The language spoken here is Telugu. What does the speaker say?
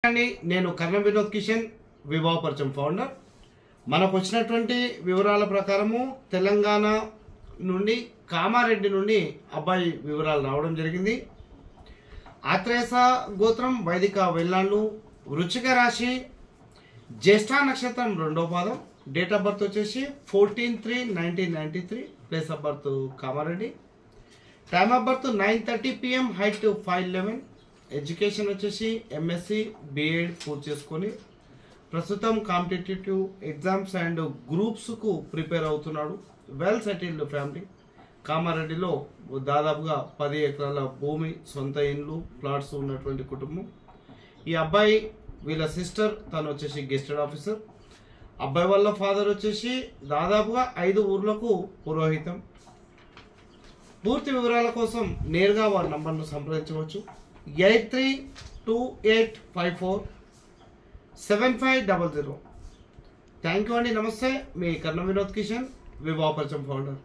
నేను కర్ణం వినోద్ కిషన్ వివాహపరిచయం ఫౌండర్. మనకు వచ్చినటువంటి వివరాల ప్రకారము తెలంగాణ నుండి కామారెడ్డి నుండి అబ్బాయి వివరాలు రావడం జరిగింది. ఆత్రేస గోత్రం, వైదిక వెల్లాళ్ళు, వృశ్చిక రాశి, జ్యేష్ఠ నక్షత్రం 2వ పాదం, డేట్ ఆఫ్ బర్త్ వచ్చేసి 14/3/1993, place of birth Kamareddy, time of birth 9:30 PM, height 5'11", education వచ్చేసి ఎంఎస్సి బిఎడ్ పూర్తి చేసుకొని ప్రస్తుతం కాంపిటేటివ్ ఎగ్జామ్స్ అండ్ గ్రూప్స్కు ప్రిపేర్ అవుతున్నాడు. Well settled family. కామారెడ్డిలో దాదాపుగా 10 ఎకరాల భూమి, సొంత ఇండ్లు, ప్లాట్స్ ఉన్నటువంటి కుటుంబం. ఈ అబ్బాయి వీళ్ళ సిస్టర్ తను వచ్చేసి గెస్టెడ్ ఆఫీసర్. అబ్బాయి వాళ్ళ ఫాదర్ వచ్చేసి దాదాపుగా 5 ఊర్లకు పురోహితం. పూర్తి వివరాల కోసం నేరుగా వారి నంబర్ను సంప్రదించవచ్చు. 8328547500. థ్యాంక్ యూ అండి. నమస్తే. మీ కర్ణం వినోద్ కిషన్ వివాహపరిచయం ఫౌండర్.